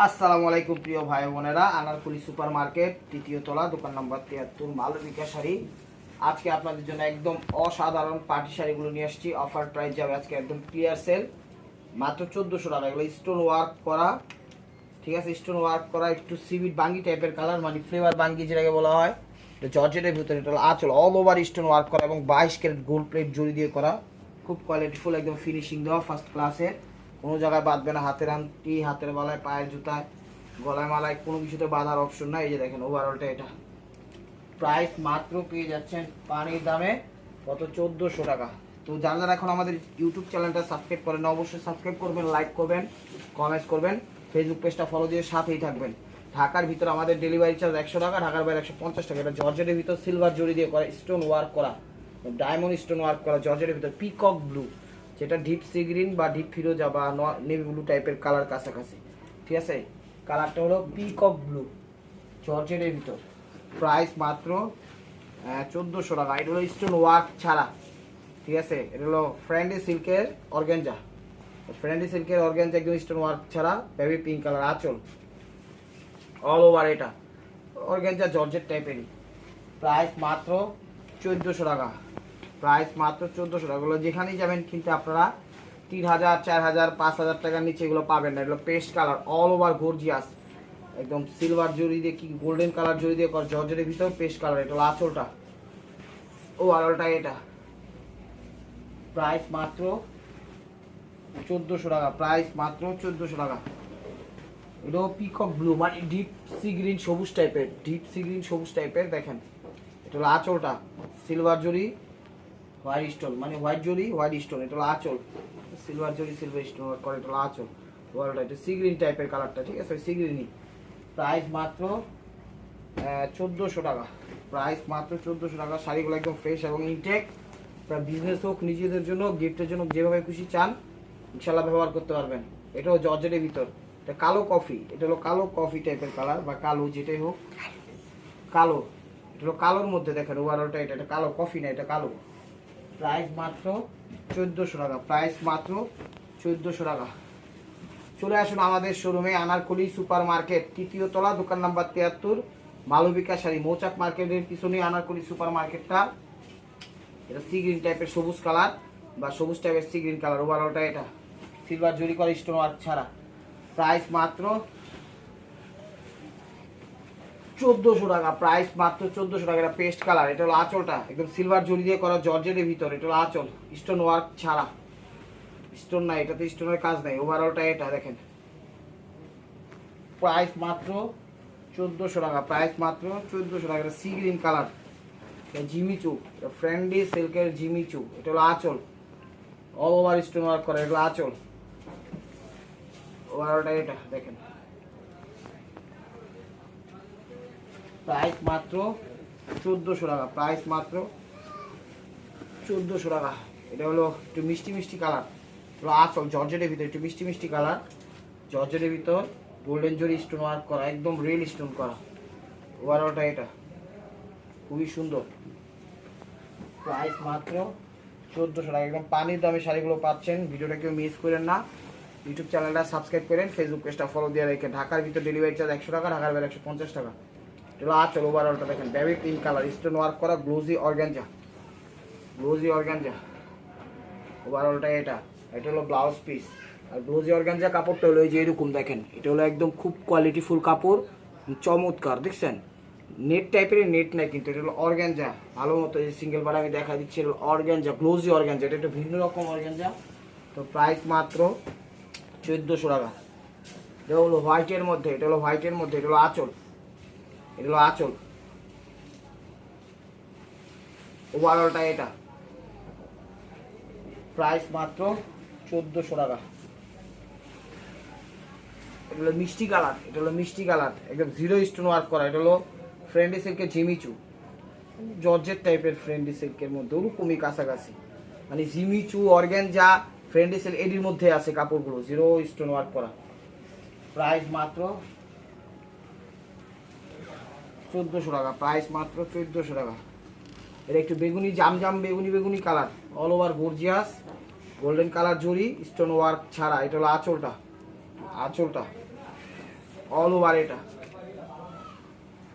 আসসালামু আলাইকুম প্রিয় ভাই বোনেরা, আনারকুলি সুপার মার্কেট তৃতীয় তলা, দোকান নম্বর 73, মালবিকা শাড়ি। আজকে আপনাদের জন্য একদম অসাধারণ পার্টি শাড়িগুলো নিয়ে আসছি। অফার প্রাইস যাবে আজকে একদম ক্লিয়ার সেল, মাত্র 1400 টাকা। এগুলো স্টোন ওয়ার্ক করা, ঠিক আছে, স্টোন ওয়ার্ক করা, একটু সিভিট বাঙ্গি টাইপের কালার, মানে ফ্লেভার বাঙ্গি যেটাকে বলা হয়। জর্জেটের ভিতরে এটা আঁচল অল ওভার স্টোন ওয়ার্ক করা এবং 22 ক্যারেট গোল্ড প্লেট জড়ি দিয়ে করা, খুব কোয়ালিটিফুল, একদম ফিনিশিং দেওয়া ফার্স্ট ক্লাসের। কোনো জায়গায় বাঁধবে না, হাতের আংটি, হাতের বালায়, পায়ের জুতায়, গলায় মালায়, কোনো কিছুতে বাঁধার অপশন নাই। এই যে দেখেন ওভারঅলটা, এটা প্রাইস মাত্র পেয়ে যাচ্ছেন পানির দামে কত, 1400 টাকা। তো যারা যারা এখন আমাদের ইউটিউব চ্যানেলটা সাবস্ক্রাইব করেন, অবশ্যই সাবস্ক্রাইব করবেন, লাইক করবেন, কমেন্টস করবেন, ফেসবুক পেজটা ফলো দিয়ে সাথেই থাকবেন। ঢাকার ভিতরে আমাদের ডেলিভারি চার্জ 100 টাকা, ঢাকার বাইরে 150 টাকা। এটা জর্জেটের ভিতর সিলভার জড়ি দিয়ে করা, স্টোন ওয়ার্ক করা, ডায়মন্ড স্টোন ওয়ার্ক করা, জর্জেটের ভিতর পিকক ব্লু, যেটা ডিপ সি গ্রিন বা ডিপ ফিরোজা বা নেভি ব্লু টাইপের কালার কাছাকাছি, ঠিক আছে। কালারটা হলো পিকক ব্লু, জর্জেটের ভিতর। প্রাইস মাত্র 1400 টাকা। এটা হলো স্টোন ওয়ার্ক ছাড়া, ঠিক আছে। এটা হলো ফ্রেন্ডি সিল্কের অর্গানজা, ফ্রেন্ডি সিল্কের অর্গানজা, একদম স্টোন ওয়ার্ক ছাড়া, বেবি পিঙ্ক কালার আঁচল, অল ওভার এটা অর্গানজা জর্জেট টাইপেরই। প্রাইস মাত্র 1400 টাকা, প্রাইস মাত্র 1400 টাকা। এগুলো যেখানেই যাবেন কিন্তু আপনারা 3000, 4000, 5000 টাকার নিচে এগুলো পাবেন না। এগুলো paste colour, all over gorgeous, একদম সিলভার জড়ি দিয়ে কি গোল্ডেন কালার জড়ি দিয়ে কর, জর্জেটের ভিতর পেস্ট কালার। এটা হলো আঁচলটা, ও আঁচলটা এটা। প্রাইস মাত্র 1400 টাকা, প্রাইস মাত্র 1400 টাকা। এটাও পিকক ব্লু, মানে ডিপ সি গ্রিন সবুজ টাইপের, ডিপ সি গ্রিন সবুজ টাইপের। দেখেন এটা হলো আঁচলটা, সিলভার জড়ি হোয়াইট স্টোন, মানে হোয়াইট জড়ি হোয়াইট স্টোন। এটা হলো আঁচল, সিলভার জড়ি সিলভার স্টোন করে, এটা হলো আঁচল। ওয়ালটা এটা সি গ্রিন টাইপের কালারটা, ঠিক আছে, সি গ্রিনই। প্রাইস মাত্র 1400 টাকা, প্রাইস মাত্র 1400 টাকা। শাড়িগুলো একদম ফ্রেশ এবং ইনটেক, বিজনেস হোক, নিজেদের জন্য, গিফটের জন্য, যেভাবে খুশি চান ইনশাল্লাহ ব্যবহার করতে পারবেন। এটাও জর্জেটের ভিতর, এটা কালো কফি, এটা হলো কালো কফি টাইপের কালার বা কালো যেটাই হোক, কালো। এটা হলো কালোর মধ্যে, দেখেন ওভারঅলটা এটা, এটা কালো কফি না, এটা কালো। প্রাইস মাত্র 1400 টাকা, প্রাইস মাত্র 1400 টাকা। চলে আসুন আমাদের শোরুমে, আনারকুলি সুপার মার্কেট তৃতীয় তলা, দোকান নাম্বার 73, মালবিকা শাড়ি, মৌচাক মার্কেটের পিছনে আনারকুলি সুপার মার্কেটটা। এটা সি গ্রিন টাইপের সবুজ কালার বা সবুজ টাইপের সি গ্রিন কালার, ওভারঅলটা এটা সিলভার জরি করা, স্টোন ওয়ার্ক ছাড়া। প্রাইস মাত্র 1400 টাকা, প্রাইস মাত্র 1400 টাকা। এটা পেস্ট কালার, এটা হলো আঁচলটা, একদম সিলভার জরি দিয়ে করা, জর্জেটের ভিতর। এটা হলো আঁচল, স্টোন ওয়ার্ক ছাড়া, স্টোন নাই, এটাতে স্টোনের কাজ নাই, ওভারঅলটা এটা দেখেন। প্রাইস মাত্র 1400 টাকা, প্রাইস মাত্র 1400 টাকা। এটা সি গ্রিন কালার, জিমিচু, ফ্রেন্ডি সিল্কের জিমিচু। এটা হলো আঁচল, অল ওভার স্টোন ওয়ার্ক করা, এটা হলো আঁচল, ওভারঅলটা এটা দেখেন। প্রাইস মাত্র 1400 টাকা, প্রাইস মাত্র 1400 টাকা। এটা হলো একটু মিষ্টি মিষ্টি কালার, হলো আঁচল, জর্জেটের ভিতর, একটু মিষ্টি মিষ্টি কালার, জর্জেটের ভিতর, গোল্ডেন জরি স্টোন ওয়ার্ক করা, একদম রিয়েল স্টোন করা, ওভারঅলটা এটা খুবই সুন্দর। প্রাইস মাত্র 1400 টাকা, একদম পানির দামে শাড়িগুলো পাচ্ছেন। ভিডিওটা কেউ মিস করেন না, ইউটিউব চ্যানেলটা সাবস্ক্রাইব করেন, ফেসবুক পেজটা ফলো দিয়ে রেখে। ঢাকার ভিতর ডেলিভারি চার্জ 100 টাকা, ঢাকার বাইরে 150 টাকা। এটা আঁচল, ওভারঅলটা দেখেন, baby pink colour, stone work করা, গ্লোজি অর্গানজা, গ্লোজি অর্গানজা, ওভারঅলটা এটা। এটা হলো ব্লাউজ পিস। আর গ্লোজি অর্গানজা কাপড়টা হলো এই যে এরকম দেখেন, এটা হলো একদম খুব কোয়ালিটিফুল কাপড়, চমৎকার, দেখছেন। নেট টাইপের নেট নাই কিন্তু, এটা হলো অর্গানজা ভালো মতো। এই সিঙ্গেল বার আমি দেখা দিচ্ছি, এটা অর্গানজা, গ্লোজি অর্গানজা, এটা একটা ভিন্ন রকম অর্গানজা। তো প্রাইস মাত্র 1400 টাকা। এটা হলো হোয়াইটের মধ্যে, এটা হলো হোয়াইটের মধ্যে, এটা হলো আঁচল, এটা হলো আঁচল, ওভারঅলটা এটা। প্রাইস মাত্র 1400 টাকা। এটা হলো মিষ্টি কালার, এটা হলো মিষ্টি কালার, একদম জিরো স্টোন ওয়ার্ক করা। এটা হলো ফ্রেন্ডি সিল্কের জিমিচু, জর্জেট টাইপের ফ্রেন্ডি সিল্কের মধ্যে ওরকমই কাছাকাছি, মানে জিমিচু অর্গানজা ফ্রেন্ডি সিল্ক এটির মধ্যে আছে কাপড়গুলো, জিরো স্টোন ওয়ার্ক করা। প্রাইস মাত্র 1400 টাকা, প্রাইস মাত্র 1400 টাকা। এটা একটু বেগুনি, জামজাম বেগুনি বেগুনি colour, all over gorgeous, golden colour জরি, স্টোন ওয়ার্ক ছাড়া। এটা হলো আঁচলটা, আঁচলটা অল ওভার এটা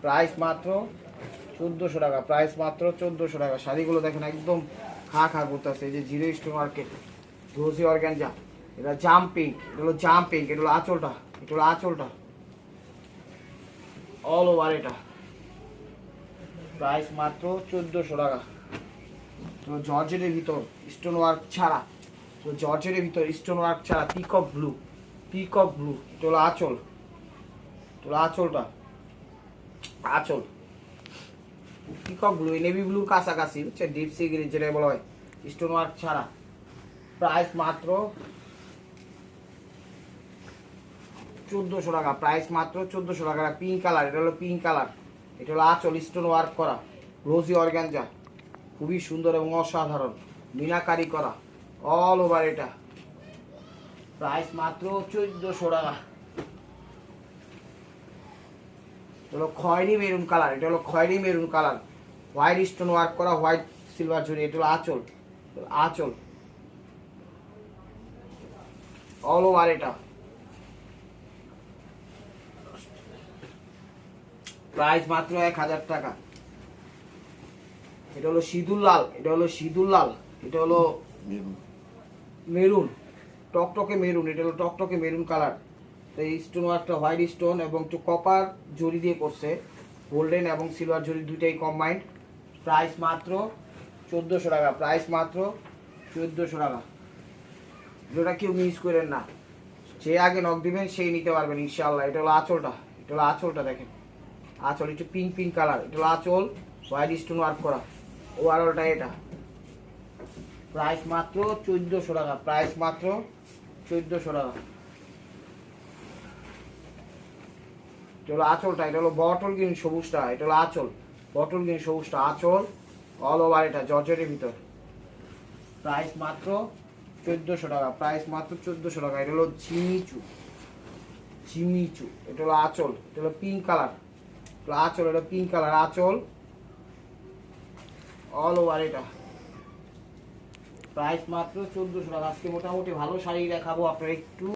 প্রাইস মাত্র 1400 টাকা, প্রাইস মাত্র 1400 টাকা। শাড়িগুলো দেখেন একদম খা খা করতেছে। এই যে জিরো স্টোন মার্কেট রোজি অর্গানজা, এটা জাম্পিং, এটা হলো জাম্পিং, এটা হলো আঁচলটা, এটা হলো আঁচলটা, অল ওভার এটা প্রাইস মাত্র 1400 টাকা। তো জর্জেটের ভিতর স্টোন ওয়ার্ক ছাড়া, তো জর্জেটের ভিতর স্টোন ওয়ার্ক ছাড়া পিকক ব্লু, পিকক ব্লু, এটা হলো আঁচল, এটা হলো আঁচলটা, আঁচল পিকক ব্লু, নেভি ব্লুর কাছাকাছি হচ্ছে ডিপ সি গ্রিন যেটা বলা হয়, স্টোন ওয়ার্ক ছাড়া। প্রাইস মাত্র 1400 টাকা, প্রাইস মাত্র 1400 টাকা। পিঙ্ক কালার, এটা হলো পিঙ্ক কালার, এটা হলো আঁচল স্টোন ওয়ার্ক করা রোজি অর্গানজা, খুবই সুন্দর এবং অসাধারণ মিনাকারি করা অল ওভার এটা প্রাইস মাত্র 1400 টাকা। এটা হলো খয়েরি মেরুন কালার, এটা হলো খয়েরি maroon colour, white stone work করা, হোয়াইট সিলভার জড়ি, এটা হলো আঁচল, আঁচল অল ওভার এটা প্রাইস মাত্র 1000 টাকা। এটা হলো সিঁদুর লাল, এটা হলো সিঁদুর লাল, এটা হলো মেরুন, টকটকে মেরুন, এটা হলো টকটকে মেরুন কালার। তো এই স্টোন ওয়ার্কটা হোয়াইট স্টোন এবং একটু কপার জরি দিয়ে করছে, গোল্ডেন এবং সিলভার জরি দুইটাই কম্বাইন্ড। প্রাইস মাত্র 1400 টাকা, প্রাইস মাত্র 1400 টাকা। যেটা কেউ মিস করেন না, যে আগে নক দিবেন সেই নিতে পারবেন ইনশাআল্লাহ। এটা হলো আঁচলটা, এটা হলো আঁচলটা দেখেন, আঁচল একটু পিঙ্ক পিঙ্ক কালার, এটা হলো আঁচল হোয়াইট স্টোন ওয়ার্ক করা, ওভারঅলটা এটা প্রাইস মাত্র 1400 টাকা, প্রাইস মাত্র 1400 টাকা। এটা হলো আঁচলটা, এটা হলো বটল গ্রিন সবুজটা, এটা হলো আঁচল বটল গ্রিন সবুজটা, আঁচল অল ওভার এটা জর্জেটের ভিতর, প্রাইস মাত্র 1400 টাকা, প্রাইস মাত্র 1400 টাকা। এটা হলো ঝিমিচু, ঝিমিচু, এটা হলো আঁচল, এটা হলো পিঙ্ক কালার, এটা আঁচল, এটা পিঙ্ক কালার আঁচল অল ওভার এটা প্রাইস মাত্র 1400 টাকা। আজকে মোটামুটি ভালো শাড়ি দেখাবো, আপনারা একটু